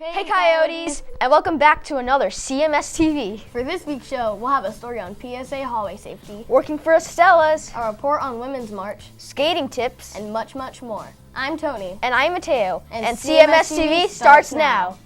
Hey Coyotes, and welcome back to another Cmstv. For this week's show, we'll have a story on PSA hallway safety, Working for Estella's, a report on Women's March, skating tips, and much, much more. I'm Tony. and I'm Mateo, And CMSTV starts now.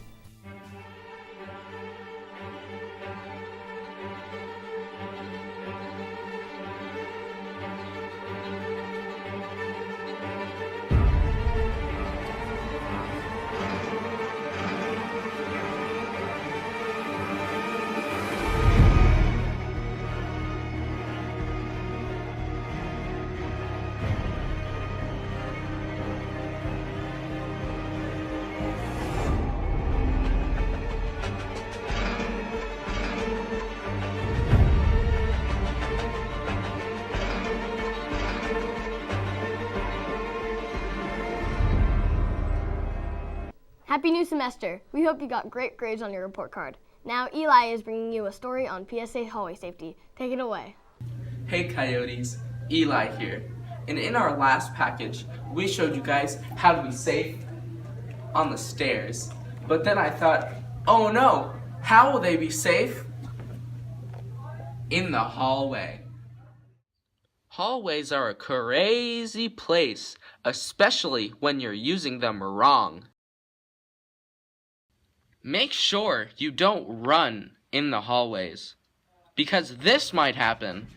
Happy new semester. We hope you got great grades on your report card. Now Eli is bringing you a story on PSA hallway safety. Take it away. Hey Coyotes, Eli here. And in our last package, we showed you guys how to be safe on the stairs. But then I thought, oh no, how will they be safe? In the hallway. Hallways are a crazy place, especially when you're using them wrong. Make sure you don't run in the hallways, because this might happen.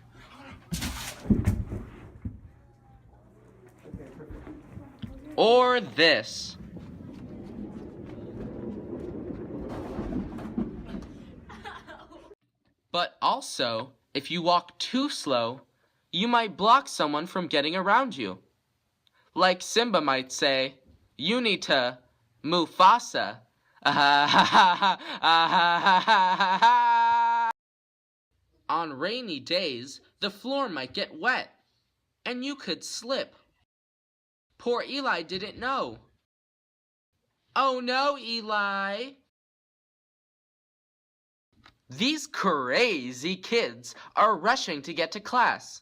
Or this. But also, if you walk too slow, you might block someone from getting around you. Like Simba might say, you need to Mufasa. On rainy days, the floor might get wet, and you could slip. Poor Eli didn't know. Oh no, Eli! These crazy kids are rushing to get to class,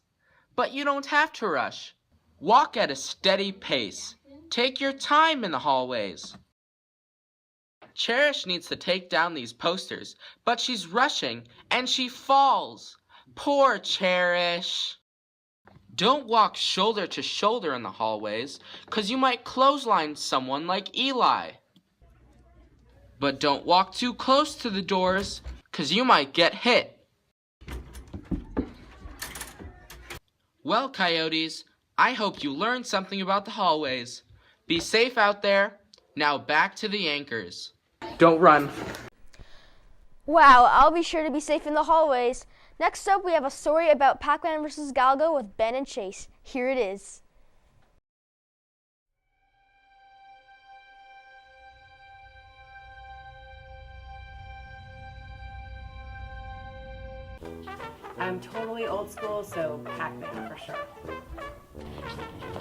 but you don't have to rush. Walk at a steady pace. Take your time in the hallways. Cherish needs to take down these posters, but she's rushing and she falls. Poor Cherish. Don't walk shoulder to shoulder in the hallways, 'cause you might clothesline someone like Eli. But don't walk too close to the doors, 'cause you might get hit. Well, Coyotes, I hope you learned something about the hallways. Be safe out there. Now back to the anchors. Don't run. Wow, I'll be sure to be safe in the hallways. Next up, we have a story about Pac-Man vs. Galaga with Ben and Chase. Here it is. I'm totally old school, so Pac-Man for sure.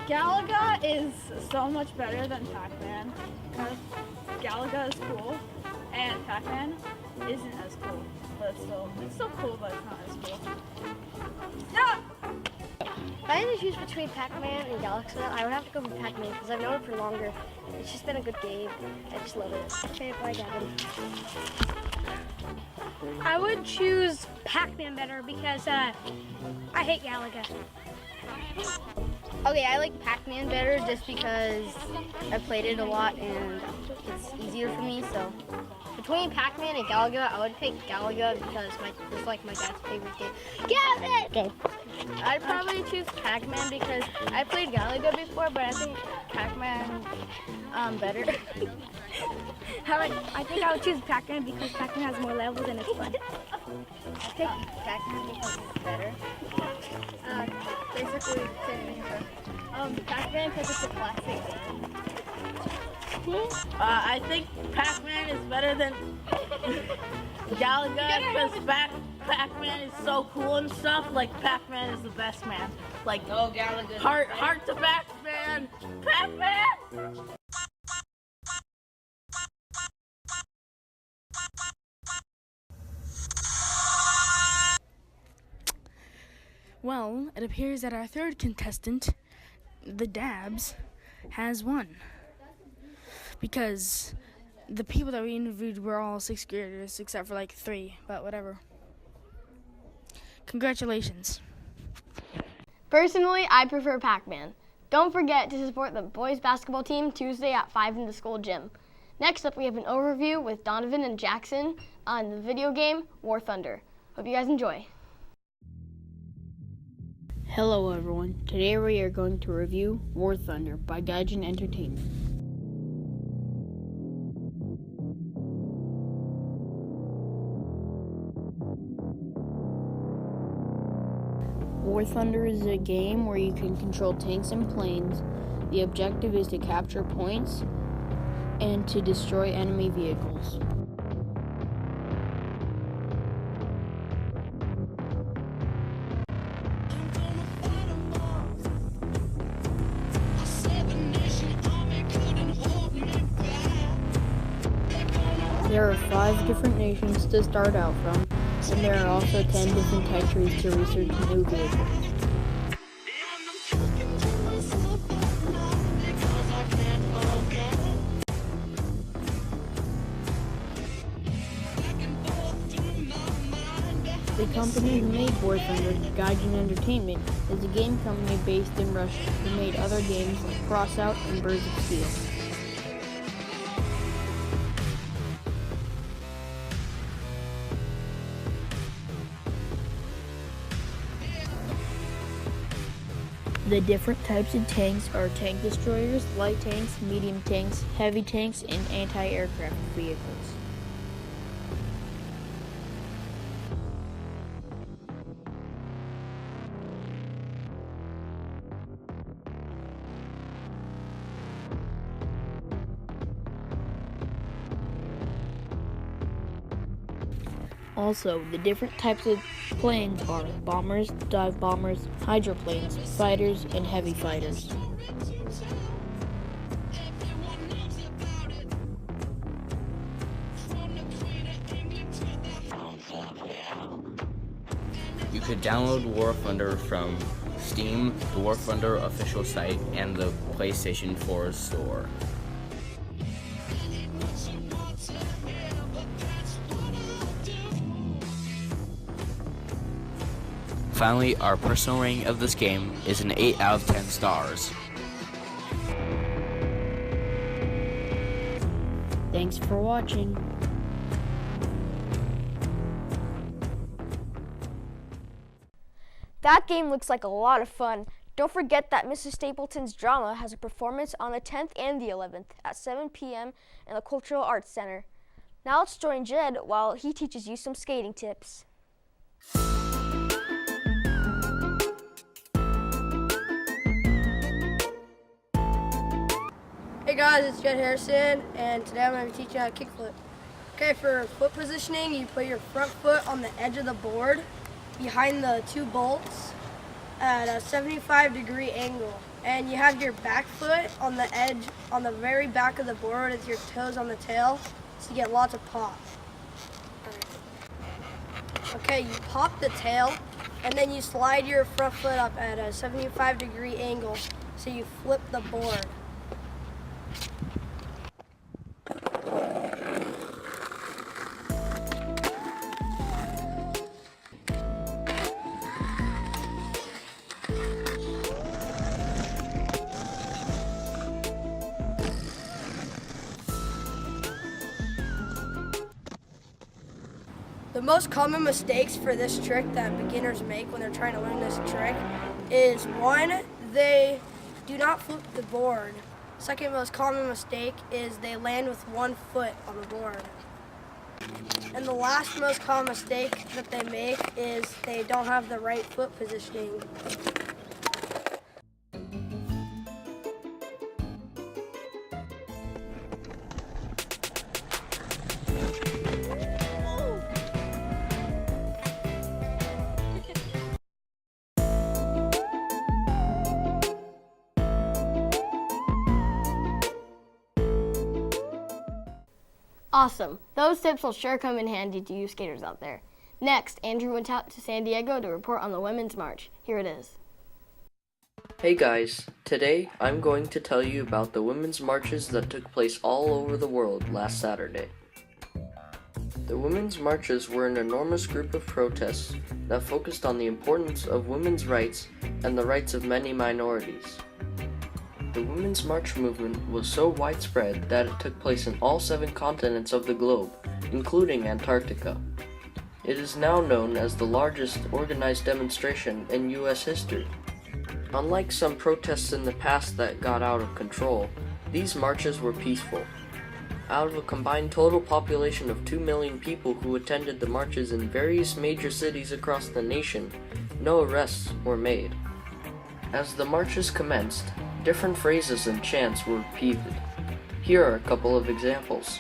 Galaga is so much better than Pac-Man because Galaga is cool and Pac-Man isn't as cool, but it's still cool, but it's not as cool. Yeah! If I had to choose between Pac-Man and Galaga, I would have to go with Pac-Man because I've known it for longer. It's just been a good game. I just love it. Okay, bye, Gavin. I would choose Pac-Man better because I hate Galaga. Okay, I like Pac-Man better just because I've played it a lot and it's easier for me. So between Pac-Man and Galaga, I would pick Galaga because it's like my dad's favorite game. Gavin! Okay. I'd probably choose Pac-Man because I played Galaga before, but I think Pac-Man better. I think I would choose Pac-Man because Pac-Man has more levels and it's fun. I pick Pac-Man because it's better. Basically, same answer. Pac-Man because it's a classic game. I think Pac-Man is better than Galaga because Pac-Man is so cool and stuff. Like Pac-Man is the best man. Like no Galaga. Heart to Pac-Man. Pac-Man. Well, it appears that our third contestant, the Dabs, has won. Because the people that we interviewed were all 6th graders except for like 3, but whatever. Congratulations. Personally, I prefer Pac-Man. Don't forget to support the boys basketball team Tuesday at 5 in the school gym. Next up, we have an overview with Donovan and Jackson on the video game War Thunder. Hope you guys enjoy. Hello everyone, today we are going to review War Thunder by Gaijin Entertainment. War Thunder is a game where you can control tanks and planes. The objective is to capture points and to destroy enemy vehicles. There are 5 different nations to start out from, and there are also 10 different tech trees to research new vehicles. The company who made War Thunder, Gaijin Entertainment, is a game company based in Russia who made other games like Crossout and Birds of Steel. The different types of tanks are tank destroyers, light tanks, medium tanks, heavy tanks, and anti-aircraft vehicles. Also, the different types of planes are bombers, dive bombers, hydroplanes, fighters, and heavy fighters. You could download War Thunder from Steam, the War Thunder official site, and the PlayStation 4 store. Finally, our personal rating of this game is an 8 out of 10 stars. Thanks for watching. That game looks like a lot of fun. Don't forget that Mrs. Stapleton's drama has a performance on the 10th and the 11th at 7 p.m. in the Cultural Arts Center. Now let's join Jed while he teaches you some skating tips. Hey guys, it's Jed Harrison, and today I'm going to be teaching you how to kickflip. Okay, for foot positioning, you put your front foot on the edge of the board behind the 2 bolts at a 75-degree angle. And you have your back foot on the edge, on the very back of the board with your toes on the tail, so you get lots of pop. Okay, you pop the tail, and then you slide your front foot up at a 75-degree angle, so you flip the board. The most common mistakes for this trick that beginners make when they're trying to learn this trick is 1, they do not flip the board. Second most common mistake is they land with 1 foot on the board. And the last most common mistake that they make is they don't have the right foot positioning. Awesome. Those tips will sure come in handy to you skaters out there. Next, Andrew went out to San Diego to report on the Women's March. Here it is. Hey guys, today I'm going to tell you about the women's marches that took place all over the world last Saturday. The women's marches were an enormous group of protests that focused on the importance of women's rights and the rights of many minorities. The Women's March movement was so widespread that it took place in all 7 continents of the globe, including Antarctica. It is now known as the largest organized demonstration in U.S. history. Unlike some protests in the past that got out of control, these marches were peaceful. Out of a combined total population of 2 million people who attended the marches in various major cities across the nation, no arrests were made. As the marches commenced, different phrases and chants were repeated. Here are a couple of examples.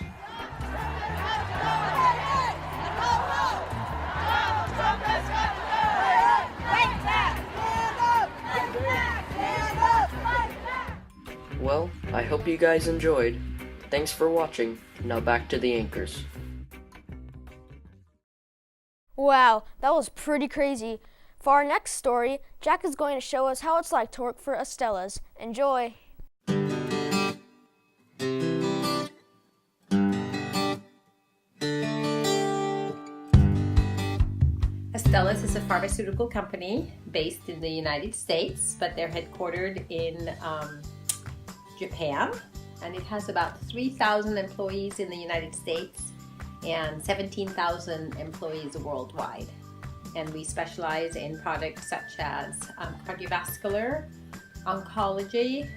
Well, I hope you guys enjoyed. Thanks for watching. Now back to the anchors. Wow, that was pretty crazy. For our next story, Jack is going to show us how it's like to work for Estella's. Enjoy! Estella's is a pharmaceutical company based in the United States, but they're headquartered in Japan, and it has about 3,000 employees in the United States and 17,000 employees worldwide. And we specialize in products such as cardiovascular, oncology,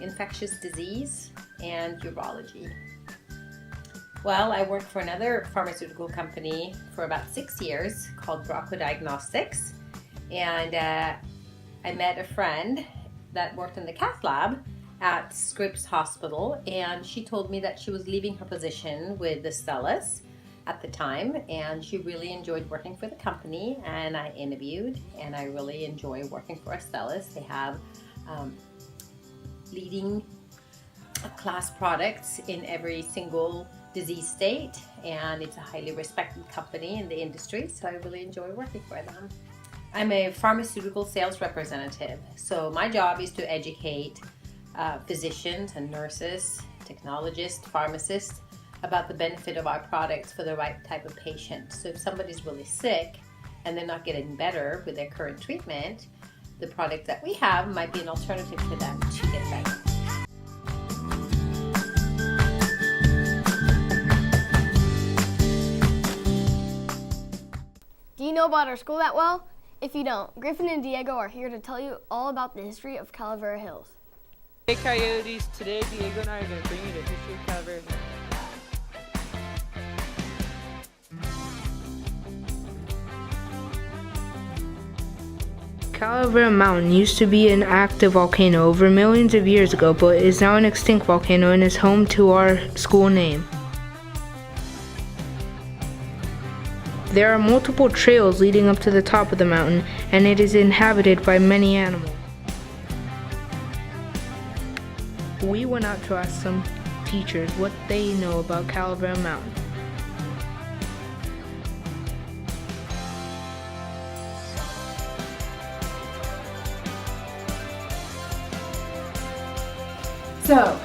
infectious disease, and urology. Well, I worked for another pharmaceutical company for about 6 years called Bracco Diagnostics, and I met a friend that worked in the cath lab at Scripps Hospital, and she told me that she was leaving her position with Estella's at the time, and she really enjoyed working for the company, and I interviewed, and I really enjoy working for Estella's. They have leading class products in every single disease state, and it's a highly respected company in the industry, so I really enjoy working for them. I'm a pharmaceutical sales representative, so my job is to educate physicians and nurses, technologists, pharmacists about the benefit of our products for the right type of patient. So if somebody's really sick and they're not getting better with their current treatment, the product that we have might be an alternative for them to get better. Do you know about our school that well? If you don't, Griffin and Diego are here to tell you all about the history of Calavera Hills. Hey Coyotes, today Diego and I are going to bring you the history of Calavera Hills. Calavera Mountain used to be an active volcano over millions of years ago, but is now an extinct volcano and is home to our school name. There are multiple trails leading up to the top of the mountain, and it is inhabited by many animals. We went out to ask some teachers what they know about Calavera Mountain. So,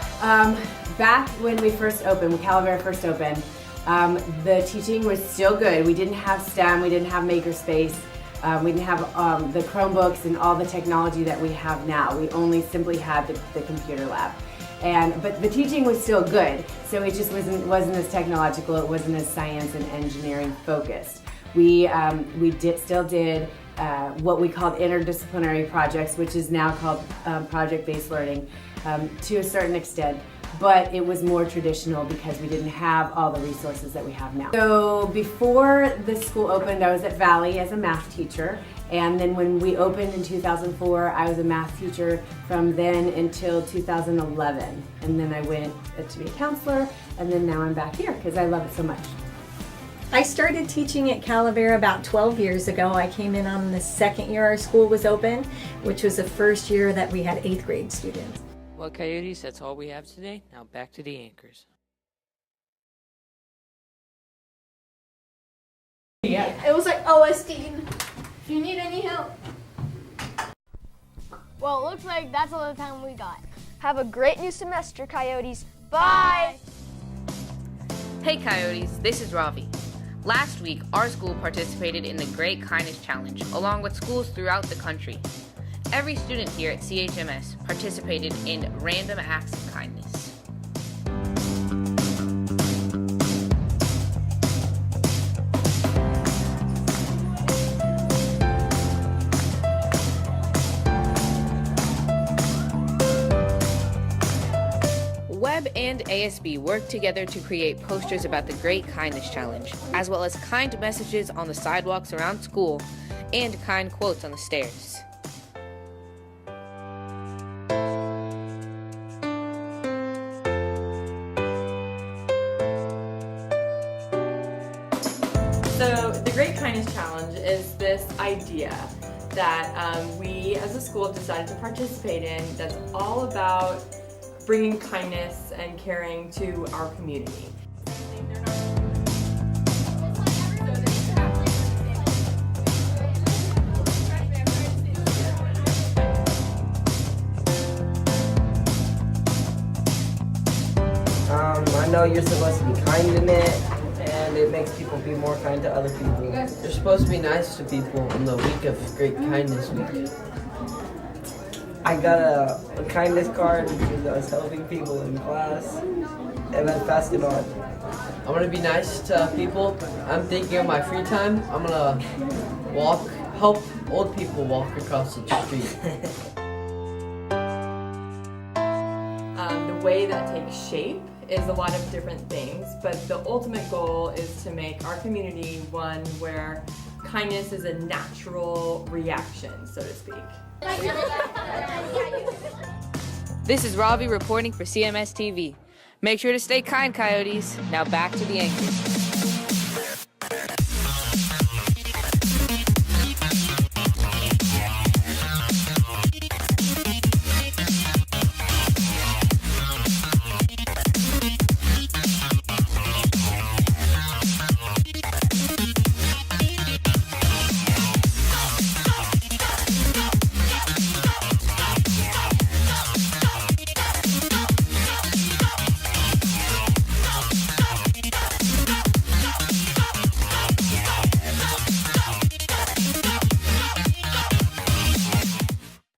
back when we first opened, when Calavera first opened, the teaching was still good. We didn't have STEM, we didn't have Makerspace, we didn't have the Chromebooks and all the technology that we have now. We only simply had the computer lab. But the teaching was still good, so it just wasn't as technological, it wasn't as science and engineering focused. We still did what we called interdisciplinary projects, which is now called project-based learning to a certain extent, but it was more traditional because we didn't have all the resources that we have now. So before the school opened, I was at Valley as a math teacher, and then when we opened in 2004, I was a math teacher from then until 2011, and then I went to be a counselor, and then now I'm back here because I love it so much. I started teaching at Calavera about 12 years ago. I came in on the second year our school was open, which was the first year that we had 8th grade students. Well, Coyotes, that's all we have today. Now back to the anchors. Yeah. It was like, oh, Estine, if you need any help. Well, it looks like that's all the time we got. Have a great new semester, Coyotes. Bye! Hey Coyotes, this is Ravi. Last week, our school participated in the Great Kindness Challenge, along with schools throughout the country. Every student here at CHMS participated in random acts of kindness. Web and ASB worked together to create posters about the Great Kindness Challenge, as well as kind messages on the sidewalks around school and kind quotes on the stairs. So the Great Kindness Challenge is this idea that we as a school decided to participate in that's all about bringing kindness and caring to our community. I know you're supposed to be kind in it, and it makes people be more kind to other people. You're supposed to be nice to people on the week of Great Kindness Week. I got a kindness card because I was helping people in class, and I passed it on. I'm gonna be nice to people. I'm thinking of my free time. I'm gonna help old people walk across the street. The way that takes shape is a lot of different things, but the ultimate goal is to make our community one where kindness is a natural reaction, so to speak. This is Ravi reporting for Cmstv. Make sure to stay kind, Coyotes. Now back to the anchors.